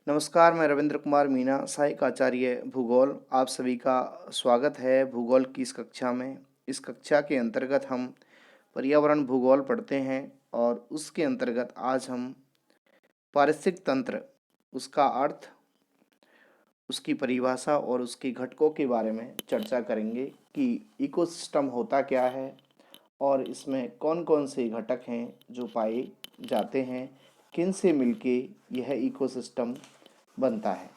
नमस्कार, मैं रविंद्र कुमार मीना, सहायक आचार्य भूगोल। आप सभी का स्वागत है भूगोल की इस कक्षा में। इस कक्षा के अंतर्गत हम पर्यावरण भूगोल पढ़ते हैं और उसके अंतर्गत आज हम पारिस्थितिक तंत्र, उसका अर्थ, उसकी परिभाषा और उसके घटकों के बारे में चर्चा करेंगे कि इकोसिस्टम होता क्या है और इसमें कौन कौन से घटक हैं जो पाए जाते हैं, किन से मिलके यह इकोसिस्टम बनता है।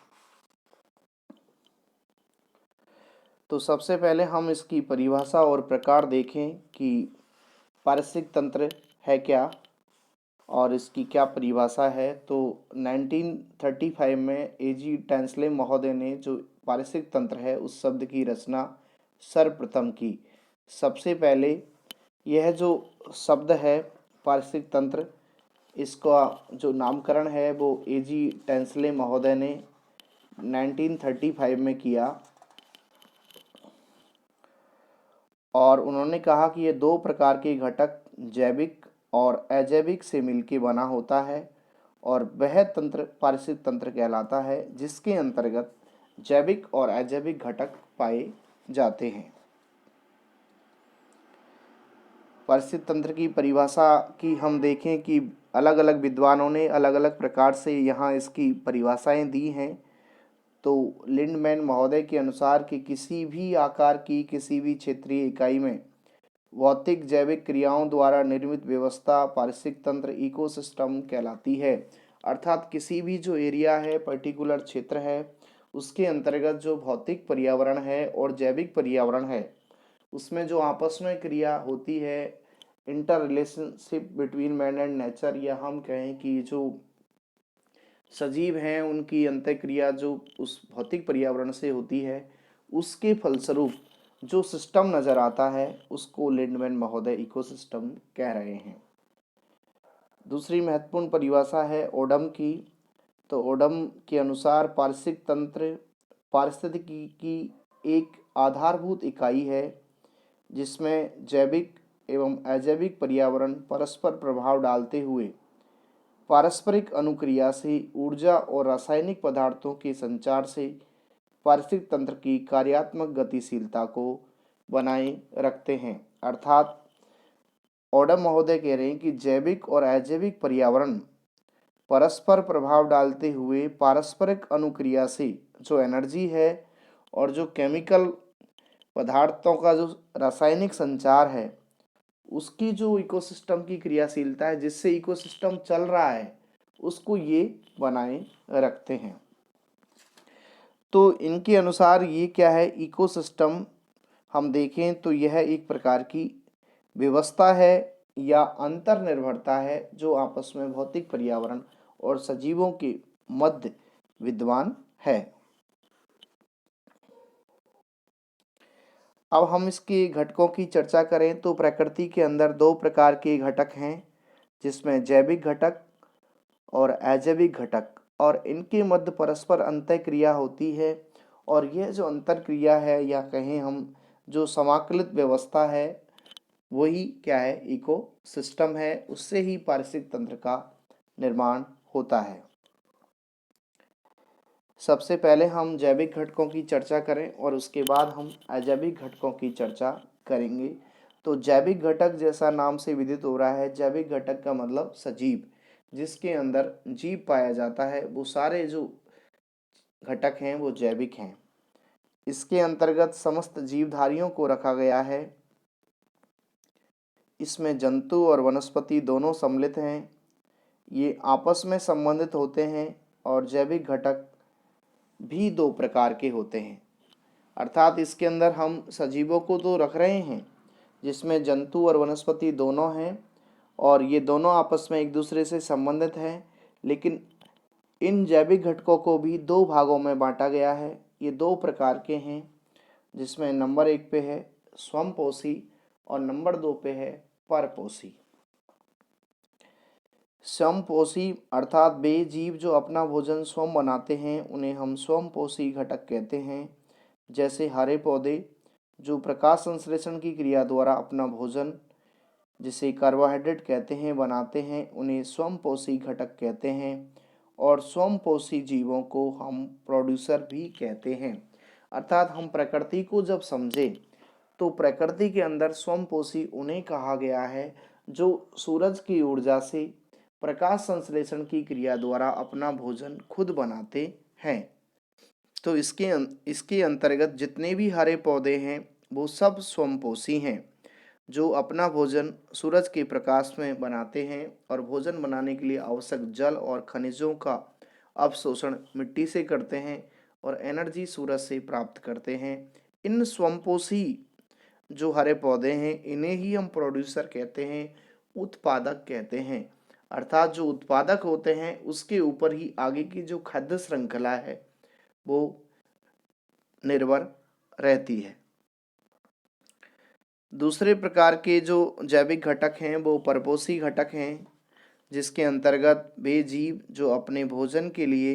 तो सबसे पहले हम इसकी परिभाषा और प्रकार देखें कि पारिस्थितिक तंत्र है क्या और इसकी क्या परिभाषा है। तो 1935 में एजी टेंसले महोदय ने जो पारिस्थितिक तंत्र है उस शब्द की रचना सर्वप्रथम की। सबसे पहले यह जो शब्द है पारिस्थितिक तंत्र, इसका जो नामकरण है वो एजी टेंसले महोदय ने 1935 में किया और उन्होंने कहा कि ये दो प्रकार के घटक जैविक और अजैविक से मिलकर बना होता है और वह तंत्र पारिस्थितिक तंत्र कहलाता है जिसके अंतर्गत जैविक और अजैविक घटक पाए जाते हैं। पारिस्थितिक तंत्र की परिभाषा की हम देखें कि अलग अलग विद्वानों ने अलग अलग प्रकार से यहाँ इसकी परिभाषाएं दी हैं। तो लिंडमैन महोदय के अनुसार कि किसी भी आकार की किसी भी क्षेत्रीय इकाई में भौतिक जैविक क्रियाओं द्वारा निर्मित व्यवस्था पारिस्थितिक तंत्र इकोसिस्टम कहलाती है। अर्थात किसी भी जो एरिया है, पर्टिकुलर क्षेत्र है, उसके अंतर्गत जो भौतिक पर्यावरण है और जैविक पर्यावरण है उसमें जो आपस में क्रिया होती है, inter relationship between man and nature, या हम कहें कि जो सजीव हैं उनकी अंतःक्रिया जो उस भौतिक पर्यावरण से होती है, उसके फलस्वरूप जो सिस्टम नज़र आता है उसको लिंडमैन महोदय इकोसिस्टम कह रहे हैं। दूसरी महत्वपूर्ण परिभाषा है ओडम की। तो ओडम के अनुसार पारिस्थितिक तंत्र पारिस्थितिकी की एक आधारभूत इकाई है जिसमें जैविक एवं अजैविक पर्यावरण परस्पर प्रभाव डालते हुए पारस्परिक अनुक्रिया से ऊर्जा और रासायनिक पदार्थों के संचार से पारिस्थितिक तंत्र की कार्यात्मक गतिशीलता को बनाए रखते हैं। अर्थात ओडम महोदय कह रहे हैं कि जैविक और अजैविक पर्यावरण परस्पर प्रभाव डालते हुए पारस्परिक अनुक्रिया से जो एनर्जी है और जो केमिकल पदार्थों का जो रासायनिक संचार है उसकी जो इकोसिस्टम की क्रियाशीलता है जिससे इकोसिस्टम चल रहा है उसको ये बनाए रखते हैं। तो इनके अनुसार ये क्या है, इकोसिस्टम हम देखें तो यह एक प्रकार की व्यवस्था है या अंतर्निर्भरता है जो आपस में भौतिक पर्यावरण और सजीवों के मध्य विद्यमान है। अब हम इसके घटकों की चर्चा करें तो प्रकृति के अंदर दो प्रकार के घटक हैं जिसमें जैविक घटक और अजैविक घटक, और इनके मध्य परस्पर अंतःक्रिया होती है और यह जो अंतरक्रिया है या कहें हम जो समाकलित व्यवस्था है वही क्या है, इको सिस्टम है। उससे ही पारिस्थितिक तंत्र का निर्माण होता है। सबसे पहले हम जैविक घटकों की चर्चा करें और उसके बाद हम अजैविक घटकों की चर्चा करेंगे। तो जैविक घटक जैसा नाम से विदित हो रहा है, जैविक घटक का मतलब सजीव, जिसके अंदर जीव पाया जाता है, वो सारे जो घटक हैं वो जैविक हैं। इसके अंतर्गत समस्त जीवधारियों को रखा गया है। इसमें जंतु और वनस्पति दोनों सम्मिलित हैं। ये आपस में संबंधित होते हैं और जैविक घटक भी दो प्रकार के होते हैं। अर्थात इसके अंदर हम सजीवों को तो रख रहे हैं जिसमें जंतु और वनस्पति दोनों हैं और ये दोनों आपस में एक दूसरे से संबंधित हैं, लेकिन इन जैविक घटकों को भी दो भागों में बांटा गया है। ये दो प्रकार के हैं जिसमें नंबर 1 पे है स्वयंपोषी और नंबर 2 पे है परपोषी। स्वयंपोषी अर्थात वे जीव जो अपना भोजन स्वयं बनाते हैं उन्हें हम स्वयंपोषी घटक कहते हैं। जैसे हरे पौधे जो प्रकाश संश्लेषण की क्रिया द्वारा अपना भोजन, जिसे कार्बोहाइड्रेट कहते हैं, बनाते हैं, उन्हें स्वयंपोषी घटक कहते हैं। और स्वयंपोषी जीवों को हम प्रोड्यूसर भी कहते हैं। अर्थात हम प्रकृति को जब समझें तो प्रकृति के अंदर स्वयंपोषी उन्हें कहा गया है जो सूरज की ऊर्जा से प्रकाश संश्लेषण की क्रिया द्वारा अपना भोजन खुद बनाते हैं। तो इसके अंतर्गत जितने भी हरे पौधे हैं वो सब स्वयंपोषी हैं, जो अपना भोजन सूरज के प्रकाश में बनाते हैं और भोजन बनाने के लिए आवश्यक जल और खनिजों का अवशोषण मिट्टी से करते हैं और एनर्जी सूरज से प्राप्त करते हैं। इन स्वयंपोषी जो हरे पौधे हैं इन्हें ही हम प्रोड्यूसर कहते हैं, उत्पादक कहते हैं। अर्थात जो उत्पादक होते हैं उसके ऊपर ही आगे की जो खाद्य श्रृंखला है वो निर्भर रहती है। दूसरे प्रकार के जो जैविक घटक हैं वो परपोषी घटक हैं, जिसके अंतर्गत वे जीव जो अपने भोजन के लिए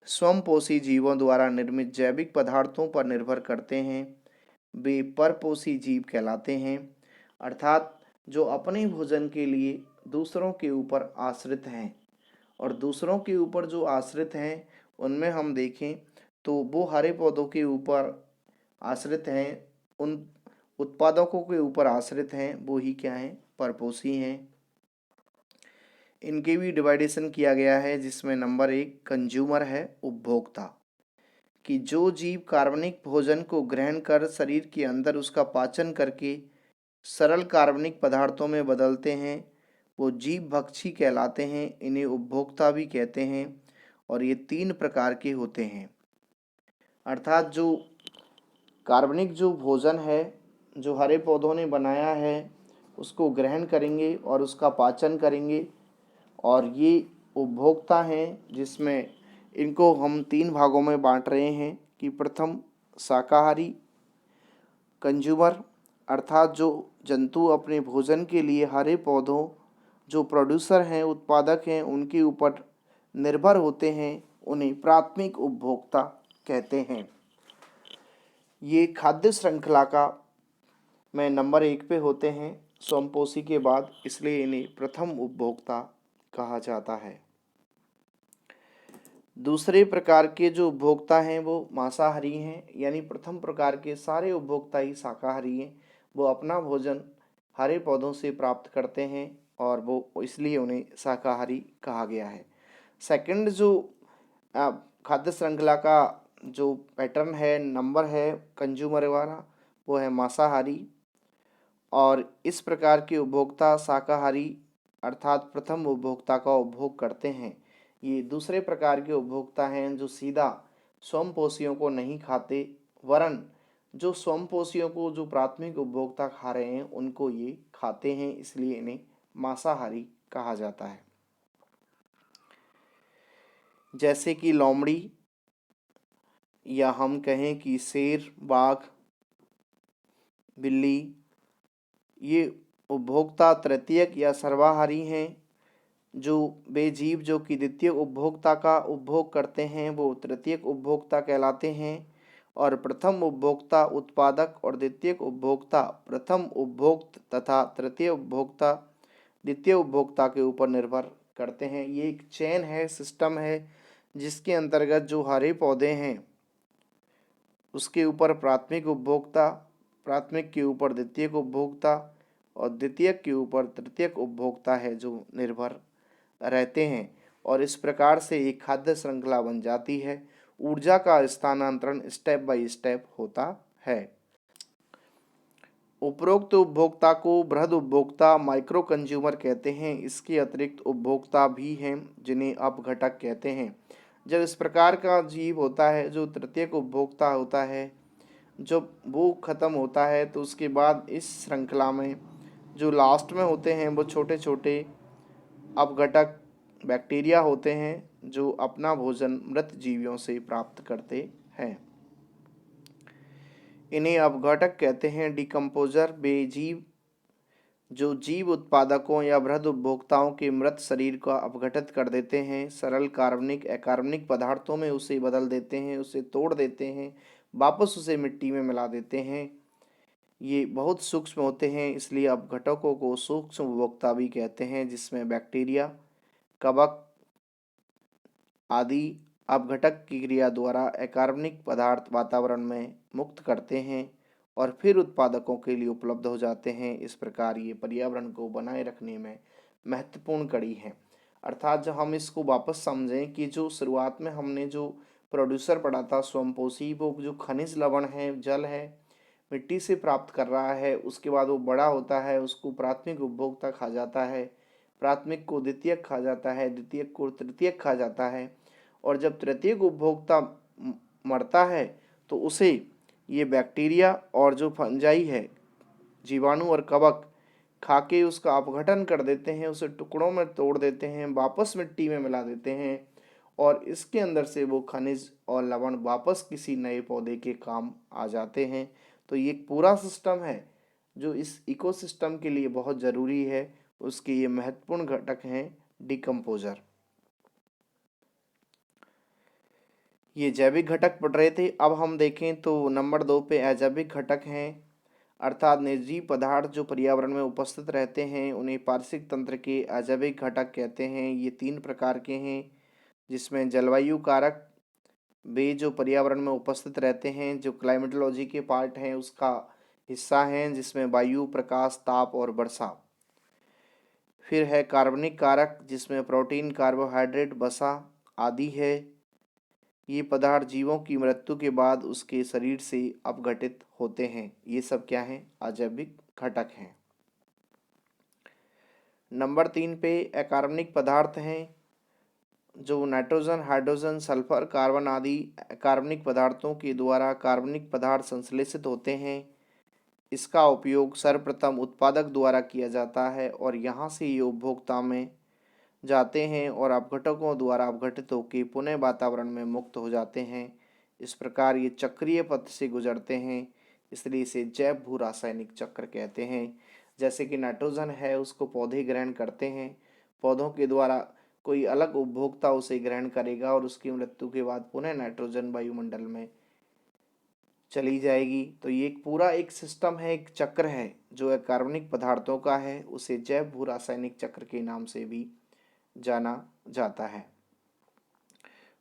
स्वयंपोषी जीवों द्वारा निर्मित जैविक पदार्थों पर निर्भर करते हैं, वे परपोषी जीव कहलाते हैं। अर्थात जो अपने भोजन के लिए दूसरों के ऊपर आश्रित हैं, और दूसरों के ऊपर जो आश्रित हैं उनमें हम देखें तो वो हरे पौधों के ऊपर आश्रित हैं, उन उत्पादकों के ऊपर आश्रित हैं, वो ही क्या हैं, परपोषी हैं। इनके भी डिवाइडेशन किया गया है, जिसमें नंबर 1 कंज्यूमर है, उपभोक्ता, कि जो जीव कार्बनिक भोजन को ग्रहण कर शरीर के अंदर उसका पाचन करके सरल कार्बनिक पदार्थों में बदलते हैं वो जीव भक्षी कहलाते हैं। इन्हें उपभोक्ता भी कहते हैं और ये 3 प्रकार के होते हैं। अर्थात जो कार्बनिक जो भोजन है जो हरे पौधों ने बनाया है उसको ग्रहण करेंगे और उसका पाचन करेंगे, और ये उपभोक्ता हैं, जिसमें इनको हम 3 भागों में बांट रहे हैं कि प्रथम शाकाहारी कंज्यूमर, अर्थात जो जंतु अपने भोजन के लिए हरे पौधों जो प्रोड्यूसर हैं, उत्पादक हैं, उनके ऊपर निर्भर होते हैं, उन्हें प्राथमिक उपभोक्ता कहते हैं। ये खाद्य श्रृंखला का में नंबर 1 पे होते हैं स्वयंपोषी के बाद, इसलिए इन्हें प्रथम उपभोक्ता कहा जाता है। दूसरे प्रकार के जो उपभोक्ता हैं वो मांसाहारी हैं, यानी प्रथम प्रकार के सारे उपभोक्ता ही शाकाहारी हैं। वो अपना भोजन हरे पौधों से प्राप्त करते हैं और वो इसलिए उन्हें शाकाहारी कहा गया है। सेकंड जो खाद्य श्रृंखला का जो पैटर्न है, नंबर है कंज्यूमर वाला, वो है मांसाहारी, और इस प्रकार के उपभोक्ता शाकाहारी अर्थात प्रथम उपभोक्ता का उपभोग करते हैं। ये दूसरे प्रकार के उपभोक्ता हैं जो सीधा स्वयंपोषियों को नहीं खाते, वरन जो स्वयंपोषियों को जो प्राथमिक उपभोक्ता खा रहे हैं उनको ये खाते हैं, इसलिए इन्हें मांसाहारी कहा जाता है। जैसे कि लोमड़ी, या हम कहें कि शेर, बाघ, बिल्ली, ये उपभोक्ता तृतीयक या सर्वाहारी हैं। जो वे जीव जो कि द्वितीय उपभोक्ता का उपभोग करते हैं वो तृतीयक उपभोक्ता कहलाते हैं, और प्रथम उपभोक्ता उत्पादक और द्वितीयक उपभोक्ता प्रथम उपभोक्त तथा तृतीय उपभोक्ता द्वितीय उपभोक्ता के ऊपर निर्भर करते हैं। ये एक चेन है, सिस्टम है, जिसके अंतर्गत जो हरे पौधे हैं उसके ऊपर प्राथमिक उपभोक्ता, प्राथमिक के ऊपर द्वितीयक उपभोक्ता और द्वितीयक के ऊपर तृतीयक उपभोक्ता है जो निर्भर रहते हैं, और इस प्रकार से एक खाद्य श्रृंखला बन जाती है। ऊर्जा का स्थानांतरण स्टेप बाय स्टेप होता है। उपरोक्त उपभोक्ता को बृहद उपभोक्ता माइक्रो कंज्यूमर कहते हैं। इसके अतिरिक्त उपभोक्ता भी हैं जिन्हें अपघटक कहते हैं। जब इस प्रकार का जीव होता है जो तृतीयक उपभोक्ता होता है, जब वो खत्म होता है तो उसके बाद इस श्रृंखला में जो लास्ट में होते हैं वो छोटे छोटे अपघटक बैक्टीरिया होते हैं जो अपना भोजन मृत जीवियों से प्राप्त करते हैं। इन्हें अपघटक कहते हैं, डिकम्पोजर। वे जीव जो जीव उत्पादकों या बृहद उपभोक्ताओं के मृत शरीर का अपघटित कर देते हैं, सरल कार्बनिक अकार्बनिक पदार्थों में उसे बदल देते हैं, उसे तोड़ देते हैं, वापस उसे मिट्टी में मिला देते हैं। ये बहुत सूक्ष्म होते हैं, इसलिए अपघटकों को सूक्ष्म उपभोक्ता भी कहते हैं, जिसमें बैक्टीरिया, कवक आदि अपघटक की क्रिया द्वारा अकार्बनिक पदार्थ वातावरण में मुक्त करते हैं और फिर उत्पादकों के लिए उपलब्ध हो जाते हैं। इस प्रकार ये पर्यावरण को बनाए रखने में महत्वपूर्ण कड़ी है। अर्थात जब हम इसको वापस समझें कि जो शुरुआत में हमने जो प्रोड्यूसर पढ़ा था स्वयंपोषी, वो जो खनिज लवण है, जल है, मिट्टी से प्राप्त कर रहा है, उसके बाद वो बड़ा होता है, उसको प्राथमिक उपभोक्ता खा जाता है, प्राथमिक को द्वितीयक खा जाता है, द्वितीयक को तृतीयक खा जाता है, और जब तृतीयक उपभोक्ता मरता है तो उसे ये बैक्टीरिया और जो फंजाई है, जीवाणु और कवक खा के उसका अपघटन कर देते हैं, उसे टुकड़ों में तोड़ देते हैं, वापस मिट्टी में मिला देते हैं और इसके अंदर से वो खनिज और लवण वापस किसी नए पौधे के काम आ जाते हैं। तो ये एक पूरा सिस्टम है जो इस इकोसिस्टम के लिए बहुत ज़रूरी है। उसके ये महत्वपूर्ण घटक हैं डिकम्पोजर। ये जैविक घटक पढ़ रहे थे। अब हम देखें तो नंबर 2 पे अजैविक घटक हैं, अर्थात निर्जीव पदार्थ जो पर्यावरण में उपस्थित रहते हैं उन्हें पारिस्थितिक तंत्र के अजैविक घटक कहते हैं। ये 3 प्रकार के हैं, जिसमें जलवायु कारक, वे जो पर्यावरण में उपस्थित रहते हैं, जो क्लाइमेटोलॉजी के पार्ट हैं उसका हिस्सा हैं, जिसमें वायु, प्रकाश, ताप और वर्षा। फिर है कार्बनिक कारक, जिसमें प्रोटीन, कार्बोहाइड्रेट, वसा आदि है। ये पदार्थ जीवों की मृत्यु के बाद उसके शरीर से अपघटित होते हैं। ये सब क्या हैं? अजैविक घटक हैं। नंबर 3 पे अकार्बनिक पदार्थ हैं, जो नाइट्रोजन, हाइड्रोजन, सल्फर, कार्बन आदि कार्बनिक पदार्थों के द्वारा कार्बनिक पदार्थ संश्लेषित होते हैं। इसका उपयोग सर्वप्रथम उत्पादक द्वारा किया जाता है और यहाँ से ये उपभोक्ता में जाते हैं और अपघटकों द्वारा अपघटित होकर पुनः वातावरण में मुक्त हो जाते हैं। इस प्रकार ये चक्रीय पथ से गुजरते हैं, इसलिए इसे जैव भू रासायनिक चक्र कहते हैं। जैसे कि नाइट्रोजन है, उसको पौधे ग्रहण करते हैं, पौधों के द्वारा कोई अलग उपभोक्ता उसे ग्रहण करेगा और उसकी मृत्यु के बाद पुनः नाइट्रोजन वायुमंडल में चली जाएगी। तो ये एक पूरा एक सिस्टम है, एक चक्र है जो कार्बनिक पदार्थों का है। उसे जैव भू रासायनिक चक्र के नाम से भी जाना जाता है।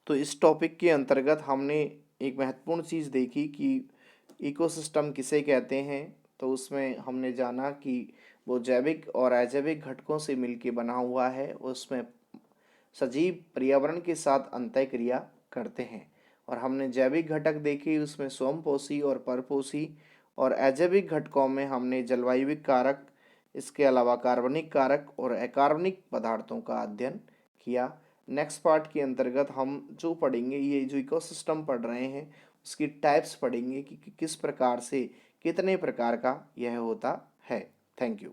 तो इस टॉपिक के अंतर्गत हमने एक महत्वपूर्ण चीज़ देखी कि इकोसिस्टम किसे कहते हैं। तो उसमें हमने जाना कि वो जैविक और अजैविक घटकों से मिलकर बना हुआ है, उसमें सजीव पर्यावरण के साथ अंतःक्रिया करते हैं। और हमने जैविक घटक देखे, उसमें स्वयंपोषी और परपोषी, और अजैविक घटकों में हमने जलवायविक कारक, इसके अलावा कार्बनिक कारक और अकार्बनिक पदार्थों का अध्ययन किया। नेक्स्ट पार्ट के अंतर्गत हम जो पढ़ेंगे, ये जो इकोसिस्टम पढ़ रहे हैं उसकी टाइप्स पढ़ेंगे कि किस प्रकार से कितने प्रकार का यह होता है। Thank you.